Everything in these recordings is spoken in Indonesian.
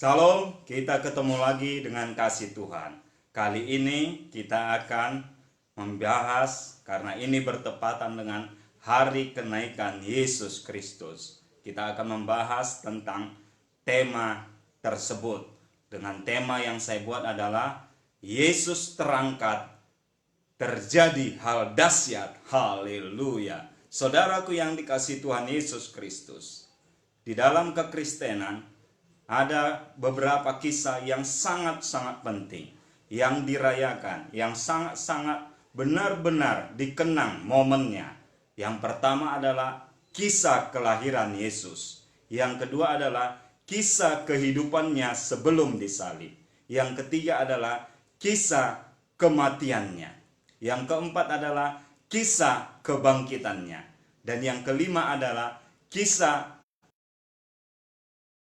Salam, kita ketemu lagi dengan kasih Tuhan. Kali ini kita akan membahas, karena ini bertepatan dengan hari kenaikan Yesus Kristus. Kita akan membahas tentang tema tersebut. Dengan tema yang saya buat adalah Yesus terangkat, terjadi hal dahsyat. Haleluya. Saudaraku yang dikasihi Tuhan Yesus Kristus, di dalam kekristenan ada beberapa kisah yang sangat-sangat penting, yang dirayakan, yang sangat-sangat benar-benar dikenang momennya. Yang pertama adalah kisah kelahiran Yesus. Yang kedua adalah kisah kehidupannya sebelum disalib. Yang ketiga adalah kisah kematiannya. Yang keempat adalah kisah kebangkitannya. Dan yang kelima adalah kisah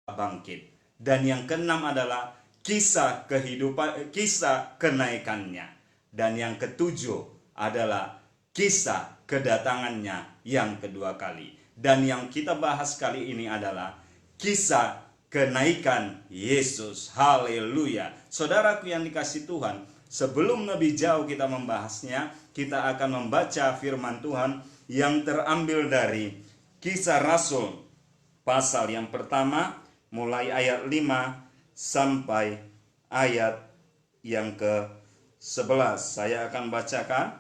bangkit. Dan yang keenam adalah kisah kehidupan, kisah kenaikannya. Dan yang ketujuh adalah kisah kedatangannya yang kedua kali. Dan yang kita bahas kali ini adalah kisah kenaikan Yesus. Haleluya. Saudaraku yang dikasihi Tuhan, sebelum lebih jauh kita membahasnya, kita akan membaca firman Tuhan yang terambil dari Kisah Rasul pasal yang pertama, mulai ayat 5 sampai ayat yang ke-11. Saya akan bacakan.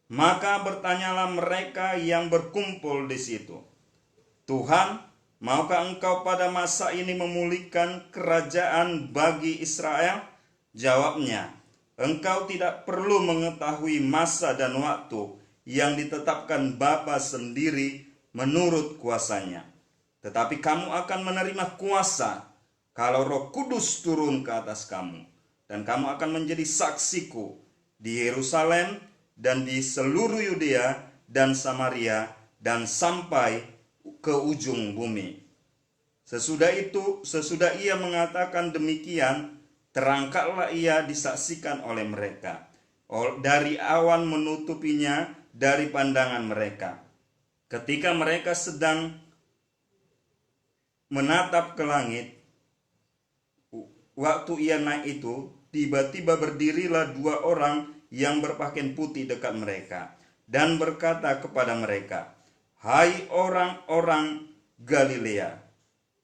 Maka bertanyalah mereka yang berkumpul di situ, Tuhan, maukah engkau pada masa ini memulihkan kerajaan bagi Israel? Jawabnya, engkau tidak perlu mengetahui masa dan waktu yang ditetapkan Bapa sendiri menurut kuasanya. Tetapi kamu akan menerima kuasa kalau Roh Kudus turun ke atas kamu. Dan kamu akan menjadi saksiku di Yerusalem dan di seluruh Yudea dan Samaria dan sampai ke ujung bumi. Sesudah ia mengatakan demikian, terangkatlah ia disaksikan oleh mereka. Dari awan menutupinya dari pandangan mereka. Ketika mereka sedang menatap ke langit, waktu ia naik itu, tiba-tiba berdirilah dua orang yang berpakaian putih dekat mereka dan berkata kepada mereka, hai orang-orang Galilea,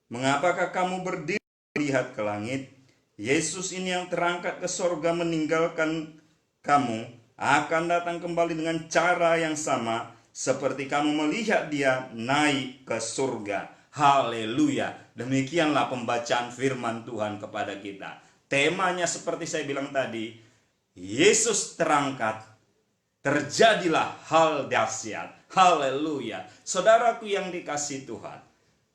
mengapakah kamu berdiri melihat ke langit? Yesus ini yang terangkat ke sorga meninggalkan kamu akan datang kembali dengan cara yang sama seperti kamu melihat dia naik ke surga. Haleluya. Demikianlah pembacaan firman Tuhan kepada kita. Temanya seperti saya bilang tadi, Yesus terangkat, terjadilah hal dahsyat. Haleluya. Saudaraku yang dikasihi Tuhan,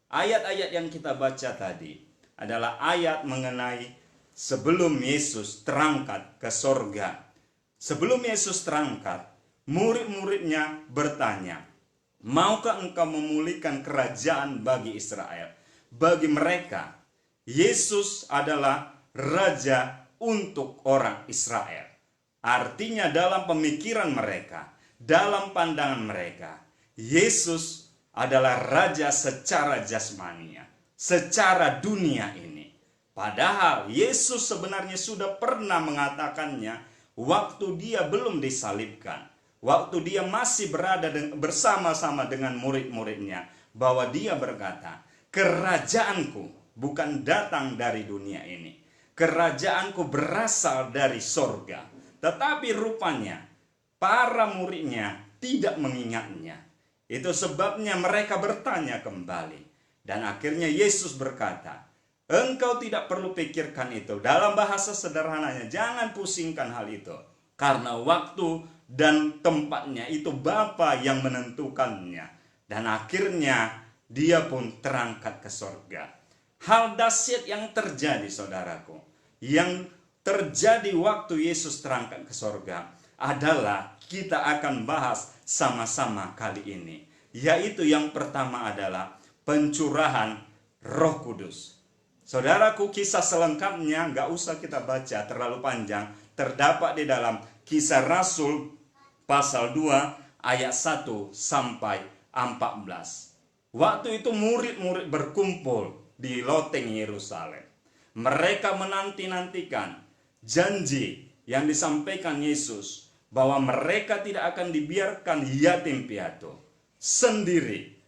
ayat-ayat yang kita baca tadi adalah ayat mengenai sebelum Yesus terangkat ke sorga. Sebelum Yesus terangkat, murid-muridnya bertanya, maukah engkau memulihkan kerajaan bagi Israel? Bagi mereka, Yesus adalah raja untuk orang Israel. Artinya dalam pemikiran mereka, dalam pandangan mereka, Yesus adalah raja secara jasmania, secara dunia ini. Padahal Yesus sebenarnya sudah pernah mengatakannya waktu dia belum disalibkan. Waktu dia masih berada bersama-sama dengan murid-muridnya, bahwa dia berkata, kerajaanku bukan datang dari dunia ini. Kerajaanku berasal dari sorga. Tetapi rupanya para muridnya tidak mengingatnya. Itu sebabnya mereka bertanya kembali. Dan akhirnya Yesus berkata, engkau tidak perlu pikirkan itu. Dalam bahasa sederhananya, jangan pusingkan hal itu. Karena waktu dan tempatnya itu Bapa yang menentukannya. Dan akhirnya dia pun terangkat ke sorga. Hal dahsyat yang terjadi, saudaraku, yang terjadi waktu Yesus terangkat ke sorga adalah kita akan bahas sama-sama kali ini. Yaitu yang pertama adalah pencurahan Roh Kudus. Saudaraku, kisah selengkapnya nggak usah kita baca terlalu panjang. Terdapat di dalam Kisah Rasul pasal 2 ayat 1 sampai 14. Waktu itu murid-murid berkumpul di loteng Yerusalem. Mereka menanti-nantikan janji yang disampaikan Yesus bahwa mereka tidak akan dibiarkan yatim piatu sendiri.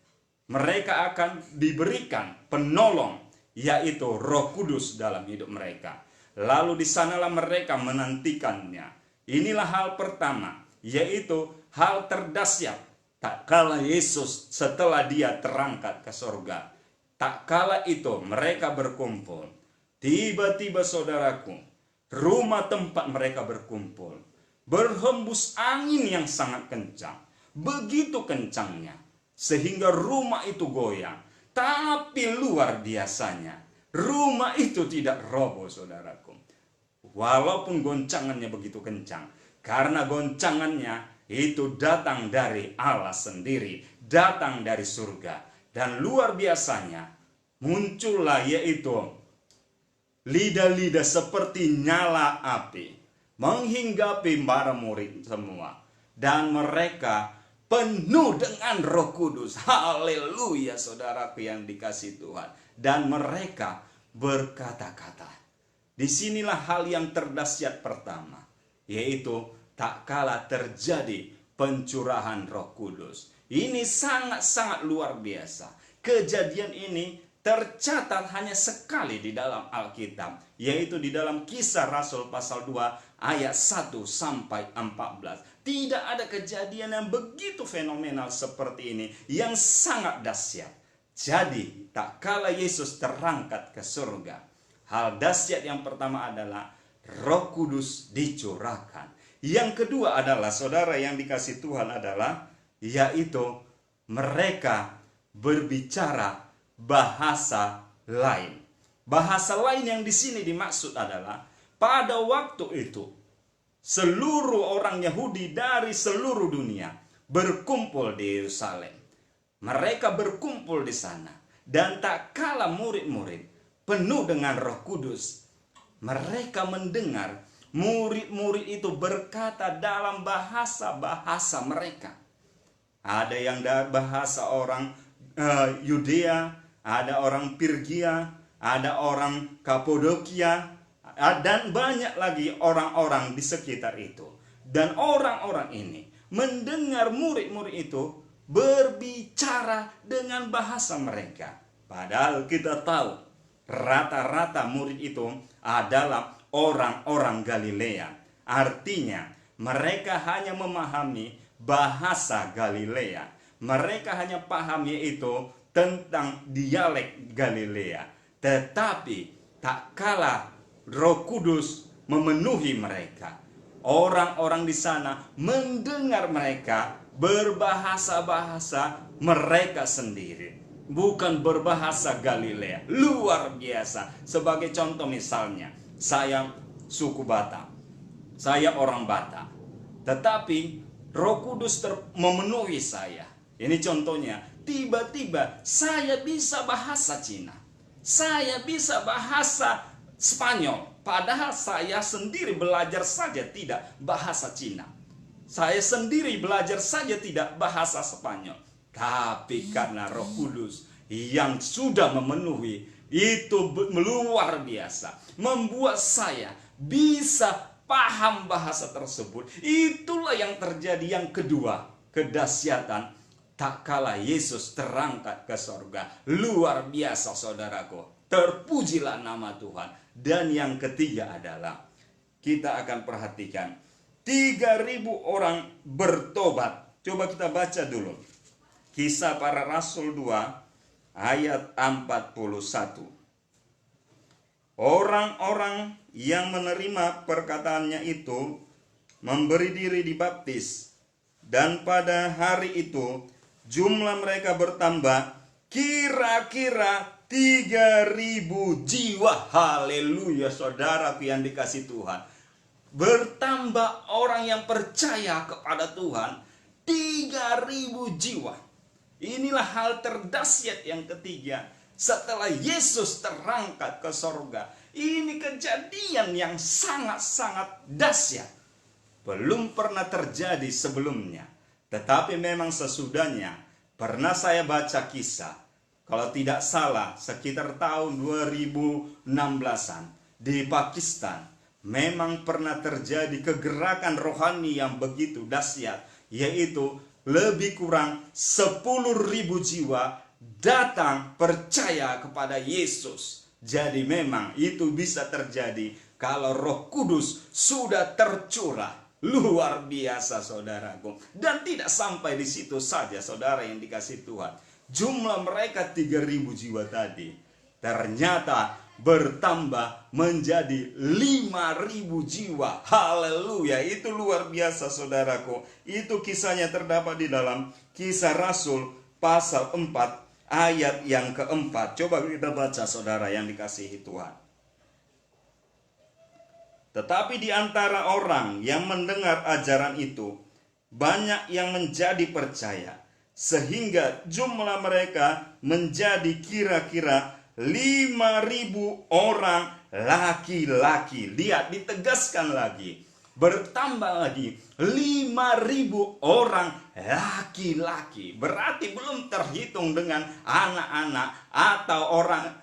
Mereka akan diberikan penolong, yaitu Roh Kudus dalam hidup mereka. Lalu di sanalah mereka menantikannya. Inilah hal pertama, yaitu hal terdahsyat. Tak kala Yesus setelah dia terangkat ke surga, tak kala itu mereka berkumpul. Tiba-tiba saudaraku, rumah tempat mereka berkumpul berhembus angin yang sangat kencang. Begitu kencangnya sehingga rumah itu goyang. Tapi luar biasanya, rumah itu tidak roboh saudaraku. Walaupun goncangannya begitu kencang, karena goncangannya itu datang dari Allah sendiri, datang dari surga. Dan luar biasanya muncullah yaitu lidah-lidah seperti nyala api menghinggapi para murid semua. Dan mereka penuh dengan Roh Kudus. Haleluya saudaraku yang dikasihi Tuhan. Dan mereka berkata-kata. Disinilah hal yang terdahsyat pertama, yaitu tak kala terjadi pencurahan Roh Kudus. Ini sangat-sangat luar biasa. Kejadian ini tercatat hanya sekali di dalam Alkitab, yaitu di dalam Kisah Rasul pasal 2 ayat 1 sampai 14. Tidak ada kejadian yang begitu fenomenal seperti ini, yang sangat dahsyat. Jadi, tak kala Yesus terangkat ke surga, hal dahsyat yang pertama adalah Roh Kudus dicurahkan. Yang kedua adalah, saudara yang dikasihi Tuhan, adalah yaitu mereka berbicara bahasa lain. Bahasa lain yang di sini dimaksud adalah pada waktu itu seluruh orang Yahudi dari seluruh dunia berkumpul di Yerusalem. Mereka berkumpul di sana, dan tak kala murid-murid penuh dengan Roh Kudus, mereka mendengar murid-murid itu berkata dalam bahasa-bahasa mereka. Ada yang bahasa orang Yudea, ada orang Pirgia, ada orang Kapadokia, dan banyak lagi orang-orang di sekitar itu. Dan orang-orang ini mendengar murid-murid itu berbicara dengan bahasa mereka. Padahal kita tahu rata-rata murid itu adalah orang-orang Galilea. Artinya mereka hanya memahami bahasa Galilea. Mereka hanya paham yaitu tentang dialek Galilea. Tetapi tak kala Roh Kudus memenuhi mereka, orang-orang di sana mendengar mereka berbahasa-bahasa mereka sendiri, bukan berbahasa Galilea. Luar biasa. Sebagai contoh misalnya, saya suku Batak, saya orang Batak, tetapi Roh Kudus memenuhi saya. Ini contohnya, tiba-tiba saya bisa bahasa Cina, saya bisa bahasa Spanyol, padahal saya sendiri belajar saja tidak bahasa Cina, saya sendiri belajar saja tidak bahasa Spanyol. Tapi karena Roh Kudus yang sudah memenuhi, itu luar biasa, membuat saya bisa paham bahasa tersebut. Itulah yang terjadi. Yang kedua, kedahsyatan tak kala Yesus terangkat ke sorga. Luar biasa saudaraku, terpujilah nama Tuhan. Dan yang ketiga adalah, kita akan perhatikan 3.000 orang bertobat. Coba kita baca dulu Kisah Para Rasul 2 ayat 41. Orang-orang yang menerima perkataannya itu memberi diri dibaptis, dan pada hari itu jumlah mereka bertambah kira-kira 3.000 jiwa. Haleluya saudaraku yang dikasihi Tuhan. Bertambah orang yang percaya kepada Tuhan 3.000 jiwa. Inilah hal terdahsyat yang ketiga setelah Yesus terangkat ke sorga. Ini kejadian yang sangat-sangat dahsyat, belum pernah terjadi sebelumnya. Tetapi memang sesudahnya pernah saya baca kisah kalau tidak salah sekitar tahun 2016-an di Pakistan, memang pernah terjadi kegerakan rohani yang begitu dahsyat, yaitu lebih kurang 10.000 jiwa datang percaya kepada Yesus. Jadi memang itu bisa terjadi kalau Roh Kudus sudah tercurah. Luar biasa saudaraku. Dan tidak sampai di situ saja saudara yang dikasih Tuhan. Jumlah mereka 3.000 jiwa tadi ternyata bertambah menjadi 5.000 jiwa. Haleluya, itu luar biasa saudaraku. Itu kisahnya terdapat di dalam Kisah Rasul pasal 4 ayat yang keempat. Coba kita baca saudara yang dikasihi Tuhan. Tetapi di antara orang yang mendengar ajaran itu, banyak yang menjadi percaya, sehingga jumlah mereka menjadi kira-kira 5.000 orang laki-laki. Lihat, ditegaskan lagi, bertambah lagi 5.000 orang laki-laki. Berarti belum terhitung dengan anak-anak atau orang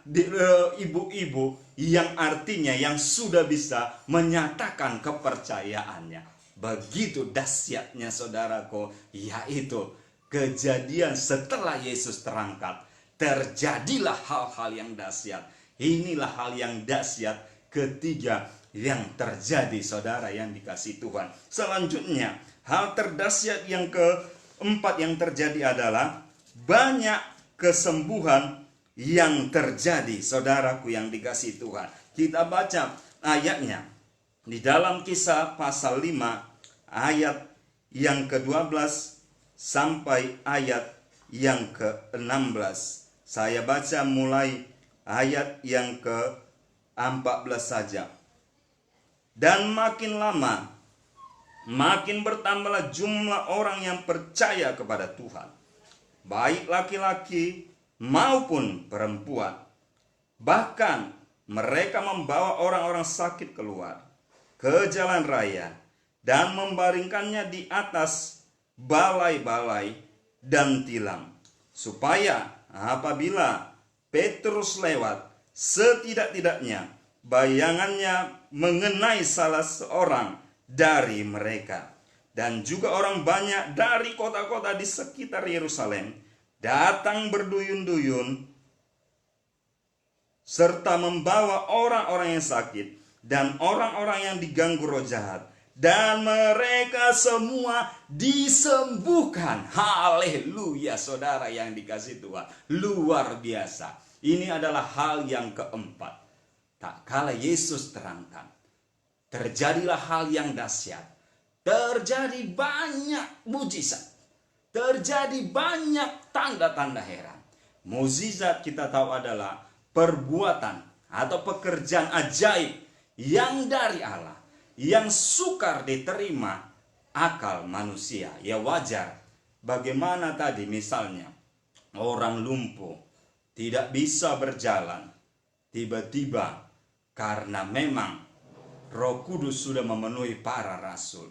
ibu-ibu, yang artinya yang sudah bisa menyatakan kepercayaannya. Begitu dahsyatnya saudaraku, yaitu kejadian setelah Yesus terangkat, terjadilah hal-hal yang dahsyat. Inilah hal yang dahsyat ketiga yang terjadi saudara yang dikasih Tuhan. Selanjutnya, hal terdahsyat yang keempat yang terjadi adalah banyak kesembuhan yang terjadi saudaraku yang dikasih Tuhan. Kita baca ayatnya di dalam Kisah pasal 5 ayat yang ke-12 sampai ayat yang ke-16. Saya baca mulai ayat yang ke-14 saja. Dan makin lama makin bertambahlah jumlah orang yang percaya kepada Tuhan, baik laki-laki maupun perempuan. Bahkan mereka membawa orang-orang sakit keluar ke jalan raya dan membaringkannya di atas balai-balai dan tilam, supaya apabila Petrus lewat, setidak-tidaknya bayangannya mengenai salah seorang dari mereka. Dan juga orang banyak dari kota-kota di sekitar Yerusalem datang berduyun-duyun serta membawa orang-orang yang sakit dan orang-orang yang diganggu roh jahat, dan mereka semua disembuhkan. Haleluya saudara yang dikasih Tuhan. Luar biasa. Ini adalah hal yang keempat. Tak kala Yesus terangkan, terjadilah hal yang dahsyat. Terjadi banyak mujizat. Terjadi banyak tanda-tanda heran. Mukjizat kita tahu adalah perbuatan atau pekerjaan ajaib yang dari Allah, yang sukar diterima akal manusia. Ya wajar. Bagaimana tadi misalnya orang lumpuh tidak bisa berjalan, tiba-tiba karena memang Roh Kudus sudah memenuhi para rasul.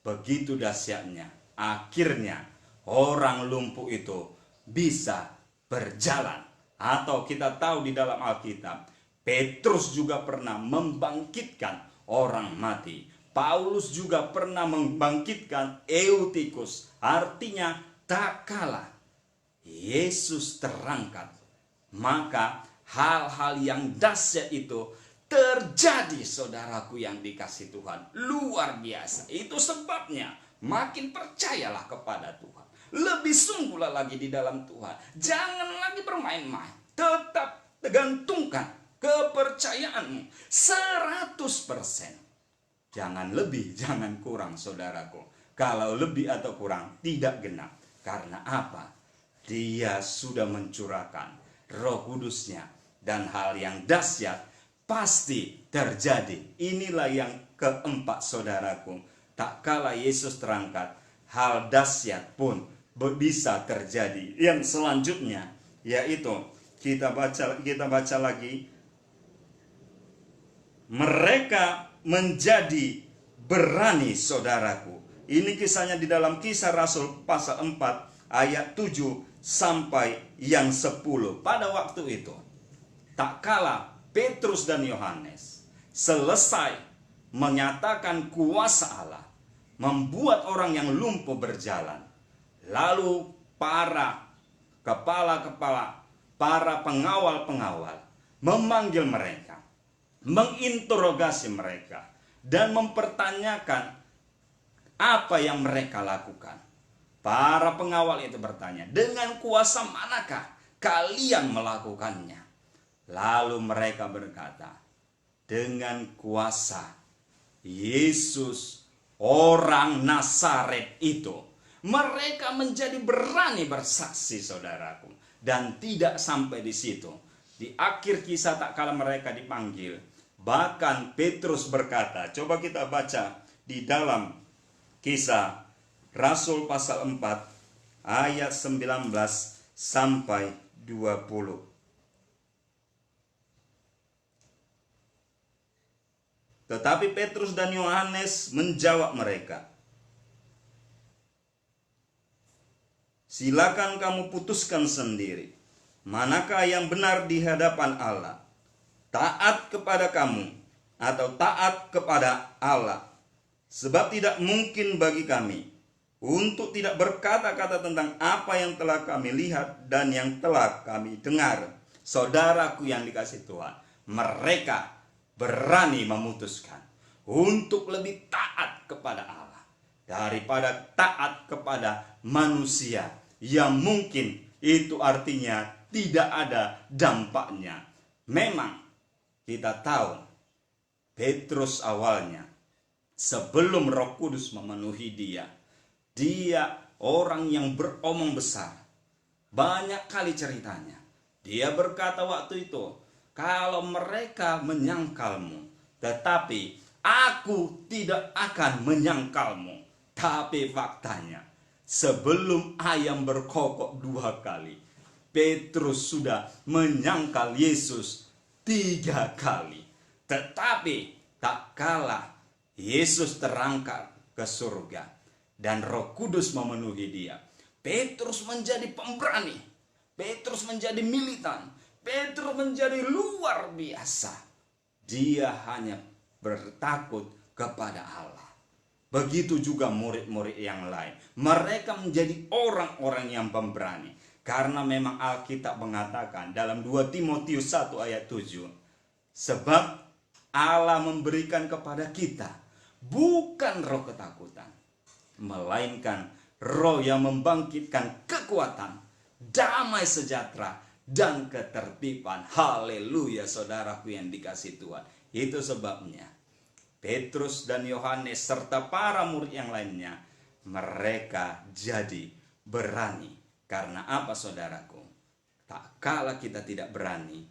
Begitu dahsyatnya. Akhirnya orang lumpuh itu bisa berjalan. Atau kita tahu di dalam Alkitab, Petrus juga pernah membangkitkan orang mati. Paulus juga pernah membangkitkan Eutikus. Artinya tak kalah Yesus terangkat, maka hal-hal yang dahsyat itu terjadi saudaraku yang dikasih Tuhan. Luar biasa. Itu sebabnya makin percayalah kepada Tuhan. Lebih sungguhlah lagi di dalam Tuhan. Jangan lagi bermain-main. Tetap gantungkan kepercayaanmu 100%. Jangan lebih, jangan kurang saudaraku. Kalau lebih atau kurang tidak genap. Karena apa? Dia sudah mencurahkan Roh Kudusnya. Dan hal yang dahsyat pasti terjadi. Inilah yang keempat saudaraku. Tak kala Yesus terangkat, hal dahsyat pun bisa terjadi. Yang selanjutnya yaitu kita baca lagi, mereka menjadi berani saudaraku. Ini kisahnya di dalam Kisah Rasul pasal 4 ayat 7 sampai yang 10 pada waktu itu, tak kala Petrus dan Yohanes selesai menyatakan kuasa Allah, membuat orang yang lumpuh berjalan, lalu para kepala-kepala, para pengawal-pengawal memanggil mereka, menginterogasi mereka, dan mempertanyakan apa yang mereka lakukan. Para pengawal itu bertanya, dengan kuasa manakah kalian melakukannya? Lalu mereka berkata, dengan kuasa Yesus orang Nazaret itu. Mereka menjadi berani bersaksi, saudaraku. Dan tidak sampai di situ. Di akhir kisah tak kala mereka dipanggil, bahkan Petrus berkata, coba kita baca di dalam Kisah Rasul pasal 4 ayat 19 sampai 20. Tetapi Petrus dan Yohanes menjawab mereka, silakan kamu putuskan sendiri, manakah yang benar di hadapan Allah, taat kepada kamu atau taat kepada Allah. Sebab tidak mungkin bagi kami untuk tidak berkata-kata tentang apa yang telah kami lihat dan yang telah kami dengar. Saudaraku yang dikasihi Tuhan, mereka berani memutuskan untuk lebih taat kepada Allah daripada taat kepada manusia, yang mungkin itu artinya tidak ada dampaknya. Memang kita tahu Petrus awalnya, sebelum Roh Kudus memenuhi dia orang yang beromong besar. Banyak kali ceritanya. Dia berkata waktu itu, kalau mereka menyangkalmu, tetapi aku tidak akan menyangkalmu. Tapi faktanya, sebelum ayam berkokok 2 kali, Petrus sudah menyangkal Yesus 3 kali. Tetapi tak kalah Yesus terangkat ke surga dan Roh Kudus memenuhi dia, Petrus menjadi pemberani, Petrus menjadi militan, Petrus menjadi luar biasa. Dia hanya bertakut kepada Allah. Begitu juga murid-murid yang lain. Mereka menjadi orang-orang yang pemberani. Karena memang Alkitab mengatakan dalam 2 Timotius 1 ayat 7, sebab Allah memberikan kepada kita bukan roh ketakutan, melainkan roh yang membangkitkan kekuatan, damai sejahtera, dan ketertiban. Haleluya, saudaraku yang dikasihi Tuhan. Itu sebabnya Petrus dan Yohanes serta para murid yang lainnya, mereka jadi berani. Karena apa, saudaraku? Tak kala kita tidak berani,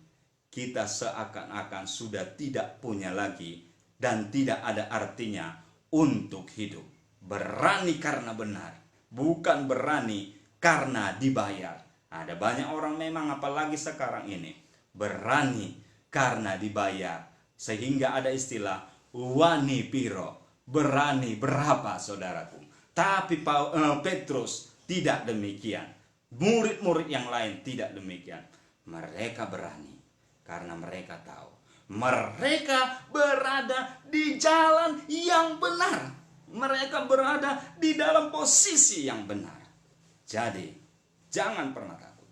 kita seakan-akan sudah tidak punya lagi dan tidak ada artinya untuk hidup. Berani karena benar, bukan berani karena dibayar. Ada banyak orang memang, apalagi sekarang ini, berani karena dibayar. Sehingga ada istilah wani piro, berani berapa, saudaraku. Tapi Petrus tidak demikian. Murid-murid yang lain tidak demikian. Mereka berani karena mereka tahu mereka berada di jalan yang benar. Mereka berada di dalam posisi yang benar. Jadi, jangan pernah takut.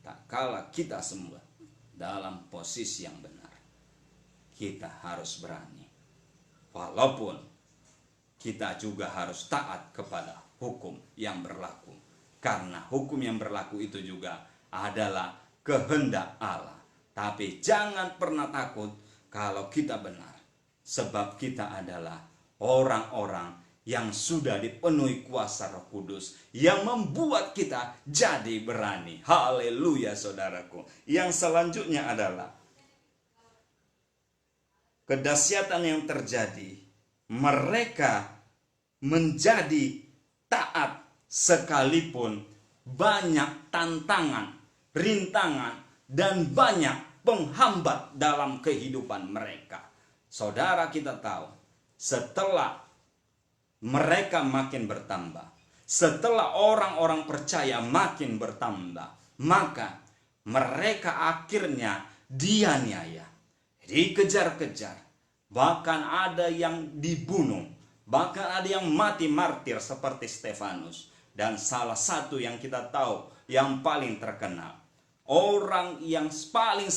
Tak kala kita semua dalam posisi yang benar, kita harus berani. Walaupun kita juga harus taat kepada hukum yang berlaku. Karena hukum yang berlaku itu juga adalah kehendak Allah. Tapi jangan pernah takut kalau kita benar. Sebab kita adalah orang-orang yang sudah dipenuhi kuasa Roh Kudus, yang membuat kita jadi berani. Haleluya, saudaraku. Yang selanjutnya adalah kedahsyatan yang terjadi. Mereka menjadi taat sekalipun banyak tantangan, rintangan, dan banyak penghambat dalam kehidupan mereka. Saudara, kita tahu, setelah mereka makin bertambah, setelah orang-orang percaya makin bertambah, maka mereka akhirnya dianiaya, dikejar-kejar, bahkan ada yang dibunuh, bahkan ada yang mati martir seperti Stefanus. Dan salah satu yang kita tahu yang paling terkenal, orang yang paling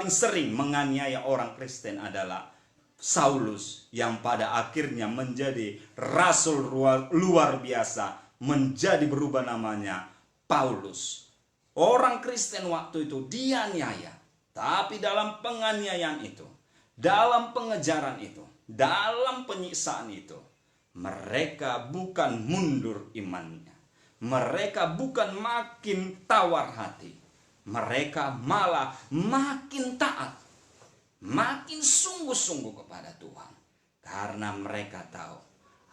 sering menganiaya orang Kristen adalah Saulus, yang pada akhirnya menjadi rasul luar biasa, menjadi berubah namanya Paulus. Orang Kristen waktu itu dianiaya, tapi dalam penganiayaan itu, dalam pengejaran itu, dalam penyiksaan itu, mereka bukan mundur imannya, mereka bukan makin tawar hati, mereka malah makin taat, makin sungguh-sungguh kepada Tuhan. Karena mereka tahu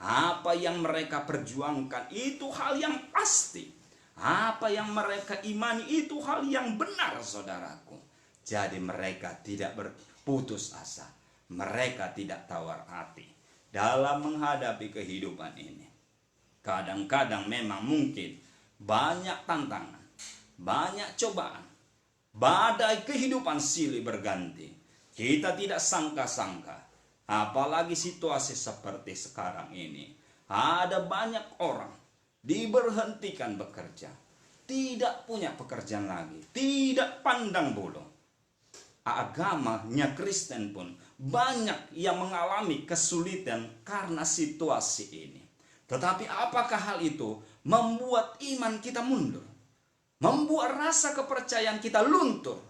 apa yang mereka perjuangkan itu hal yang pasti, apa yang mereka imani itu hal yang benar, saudaraku. Jadi mereka tidak berputus asa, mereka tidak tawar hati dalam menghadapi kehidupan ini. Kadang-kadang memang mungkin banyak tantangan, banyak cobaan, badai kehidupan silih berganti. Kita tidak sangka-sangka, apalagi situasi seperti sekarang ini. Ada banyak orang diberhentikan bekerja, tidak punya pekerjaan lagi, tidak pandang bulu. Agamanya Kristen pun banyak yang mengalami kesulitan karena situasi ini. Tetapi apakah hal itu membuat iman kita mundur? Membuat rasa kepercayaan kita luntur?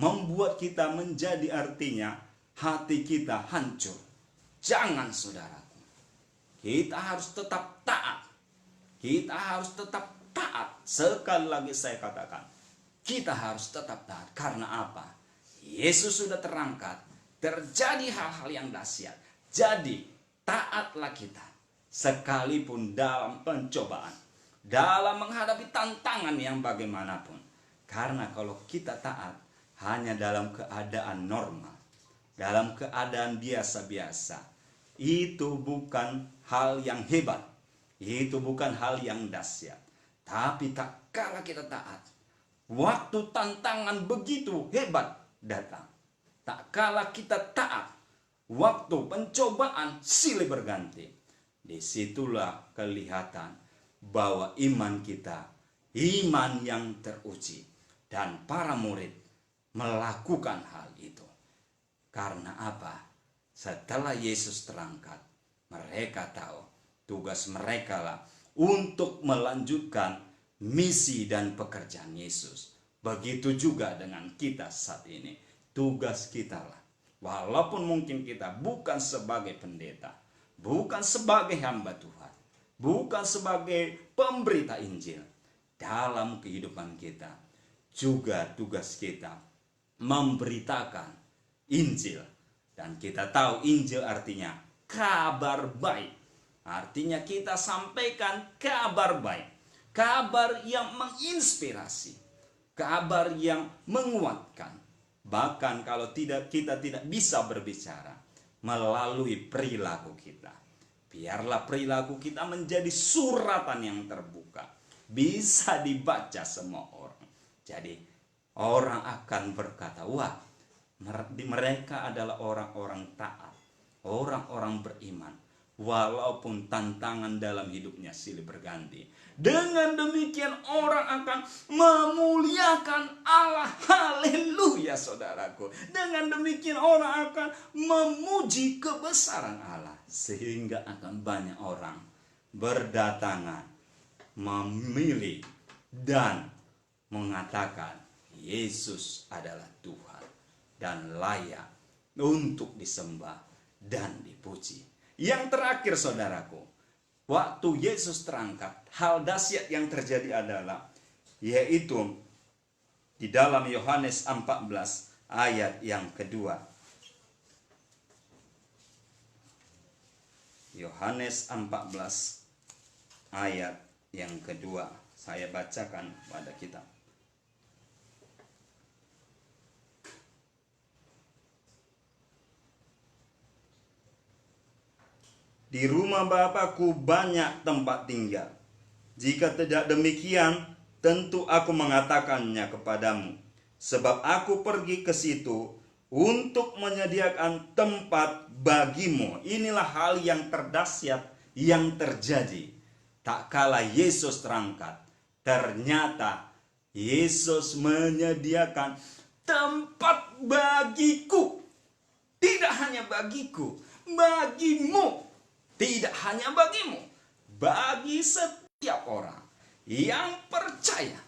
Membuat kita menjadi artinya hati kita hancur? Jangan, saudaraku. Kita harus tetap taat. Kita harus tetap taat. Sekali lagi saya katakan, kita harus tetap taat. Karena apa? Yesus sudah terangkat, terjadi hal-hal yang dahsyat. Jadi taatlah kita, sekalipun dalam pencobaan, dalam menghadapi tantangan yang bagaimanapun. Karena kalau kita taat hanya dalam keadaan normal, dalam keadaan biasa-biasa, itu bukan hal yang hebat, itu bukan hal yang dahsyat. Tapi tak kala kita taat, waktu tantangan begitu hebat datang, tak kala kita taat, waktu pencobaan silih berganti, disitulah kelihatan bahwa iman kita, iman yang teruji. Dan para murid melakukan hal itu. Karena apa? Setelah Yesus terangkat, mereka tahu tugas mereka lah untuk melanjutkan misi dan pekerjaan Yesus. Begitu juga dengan kita saat ini. Tugas kita lah, walaupun mungkin kita bukan sebagai pendeta, bukan sebagai hamba Tuhan, bukan sebagai pemberita Injil, dalam kehidupan kita juga tugas kita memberitakan Injil. Dan kita tahu Injil artinya kabar baik. Artinya kita sampaikan kabar baik, kabar yang menginspirasi, kabar yang menguatkan. Bahkan kalau kita tidak bisa berbicara melalui perilaku kita, biarlah perilaku kita menjadi suratan yang terbuka, bisa dibaca semua orang. Jadi orang akan berkata, wah, mereka adalah orang-orang taat, orang-orang beriman, walaupun tantangan dalam hidupnya silih berganti. Dengan demikian orang akan memuliakan Allah. Haleluya, saudaraku. Dengan demikian orang akan memuji kebesaran Allah, sehingga akan banyak orang berdatangan, memilih dan mengatakan Yesus adalah Tuhan dan layak untuk disembah dan dipuji. Yang terakhir, saudaraku, waktu Yesus terangkat, hal dahsyat yang terjadi adalah, yaitu di dalam Yohanes 14 ayat yang kedua. Yohanes 14 ayat yang kedua. Saya bacakan pada kita. Di rumah Bapakku banyak tempat tinggal. Jika tidak demikian, tentu aku mengatakannya kepadamu, sebab aku pergi ke situ untuk menyediakan tempat bagimu. Inilah hal yang terdahsyat yang terjadi. Tak kala Yesus terangkat, ternyata Yesus menyediakan tempat bagiku. Tidak hanya bagiku, bagimu. Tidak hanya bagimu, bagi setiap orang yang percaya,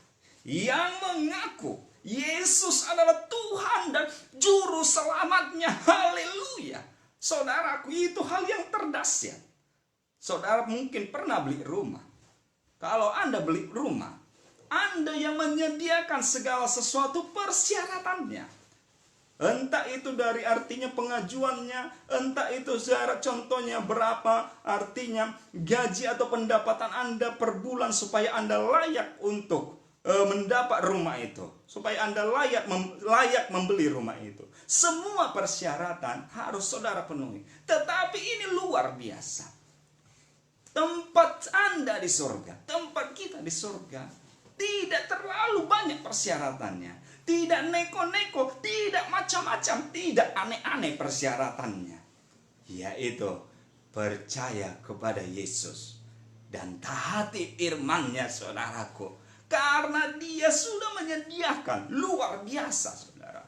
yang mengaku Yesus adalah Tuhan dan Juru Selamatnya. Haleluya. Saudaraku, itu hal yang terdahsyat. Saudara mungkin pernah beli rumah. Kalau Anda beli rumah, Anda yang menyediakan segala sesuatu persyaratannya. Entah itu dari artinya pengajuannya, entah itu syarat contohnya berapa artinya gaji atau pendapatan Anda per bulan supaya Anda layak untuk mendapat rumah itu, supaya Anda layak membeli rumah itu. Semua persyaratan harus saudara penuhi. Tetapi ini luar biasa. Tempat Anda di surga, tempat kita di surga, tidak terlalu banyak persyaratannya. Tidak neko-neko, tidak macam-macam, tidak aneh-aneh persyaratannya. Yaitu percaya kepada Yesus dan taati firman-Nya, saudaraku. Karena Dia sudah menyediakan, luar biasa, saudara.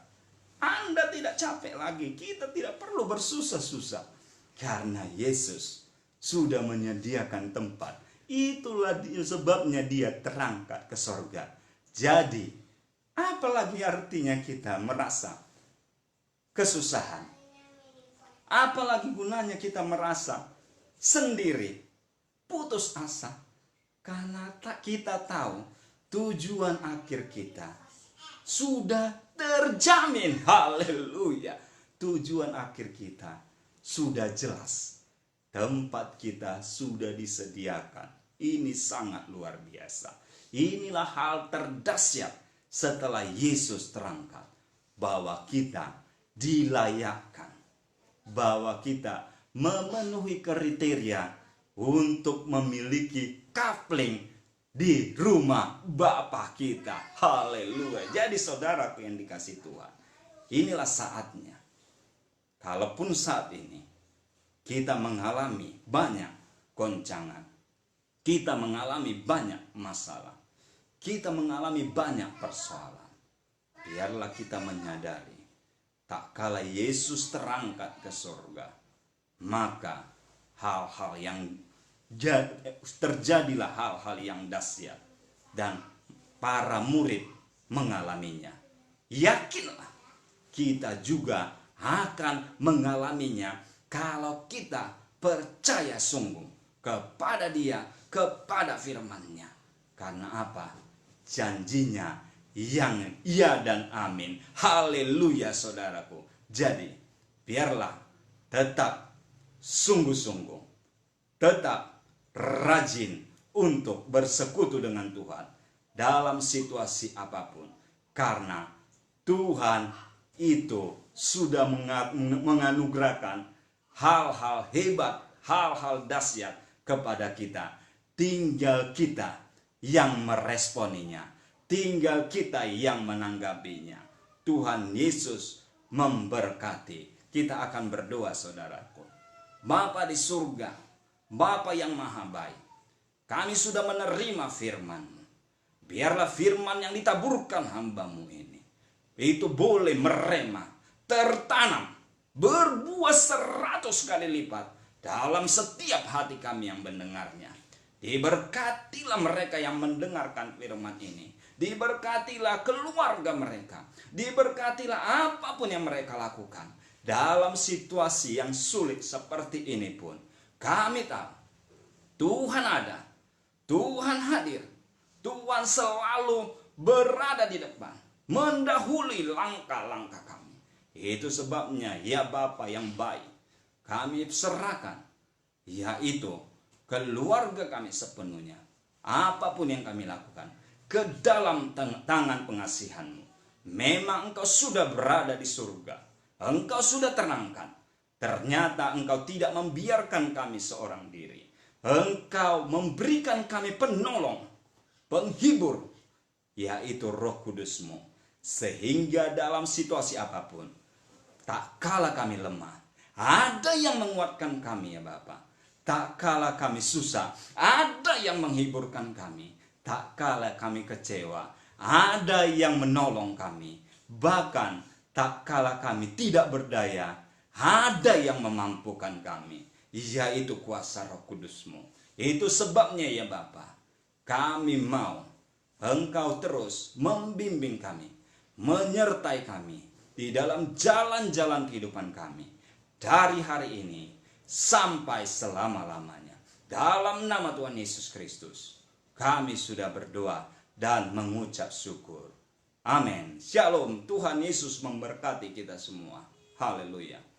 Anda tidak capek lagi, kita tidak perlu bersusah-susah. Karena Yesus sudah menyediakan tempat. Itulah sebabnya Dia terangkat ke surga. Jadi, apalagi artinya kita merasa kesusahan? Apalagi gunanya kita merasa sendiri, putus asa? Karena kita tahu tujuan akhir kita sudah terjamin. Haleluya. Tujuan akhir kita sudah jelas. Tempat kita sudah disediakan. Ini sangat luar biasa. Inilah hal terdahsyat setelah Yesus terangkat, bahwa kita dilayakkan, bahwa kita memenuhi kriteria untuk memiliki kapling di rumah Bapa kita. Haleluya. Jadi saudaraku yang dikasih Tuhan, inilah saatnya. Kalaupun saat ini kita mengalami banyak goncangan, kita mengalami banyak masalah, kita mengalami banyak persoalan, biarlah kita menyadari, tak kala Yesus terangkat ke surga, maka hal-hal yang terjadilah hal-hal yang dahsyat dan para murid mengalaminya. Yakinlah kita juga akan mengalaminya kalau kita percaya sungguh kepada Dia, kepada firman-Nya. Karena apa? Janjinya yang iya dan amin. Haleluya, saudaraku. Jadi biarlah tetap sungguh-sungguh, tetap rajin untuk bersekutu dengan Tuhan dalam situasi apapun. Karena Tuhan itu sudah menganugerahkan hal-hal hebat, hal-hal dahsyat kepada kita. Tinggal kita yang meresponinya, tinggal kita yang menanggapinya. Tuhan Yesus memberkati. Kita akan berdoa, saudaraku. Bapa di surga, Bapa yang maha baik, kami sudah menerima firman-Mu. Biarlah firman yang ditaburkan hamba-Mu ini, itu boleh merema, tertanam, berbuah 100 kali lipat dalam setiap hati kami yang mendengarnya. Diberkatilah mereka yang mendengarkan firman ini. Diberkatilah keluarga mereka. Diberkatilah apapun yang mereka lakukan. Dalam situasi yang sulit seperti ini pun, kami tahu Tuhan ada, Tuhan hadir, Tuhan selalu berada di depan, mendahului langkah-langkah kami. Itu sebabnya ya Bapa yang baik, kami serahkan, yaitu keluarga kami sepenuhnya, apapun yang kami lakukan, ke dalam tangan pengasihan-Mu. Memang Engkau sudah berada di surga, Engkau sudah terangkat. Ternyata Engkau tidak membiarkan kami seorang diri. Engkau memberikan kami penolong, penghibur, yaitu Roh Kudus-Mu. Sehingga dalam situasi apapun, tak kala kami lemah, ada yang menguatkan kami ya Bapa. Tak kala kami susah, ada yang menghiburkan kami. Tak kala kami kecewa, ada yang menolong kami. Bahkan tak kala kami tidak berdaya, ada yang memampukan kami, yaitu kuasa Roh Kudus-Mu. Itu sebabnya ya Bapa, kami mau Engkau terus membimbing kami, menyertai kami di dalam jalan-jalan kehidupan kami, dari hari ini sampai selama-lamanya. Dalam nama Tuhan Yesus Kristus, kami sudah berdoa dan mengucap syukur. Amin. Shalom. Tuhan Yesus memberkati kita semua. Haleluya.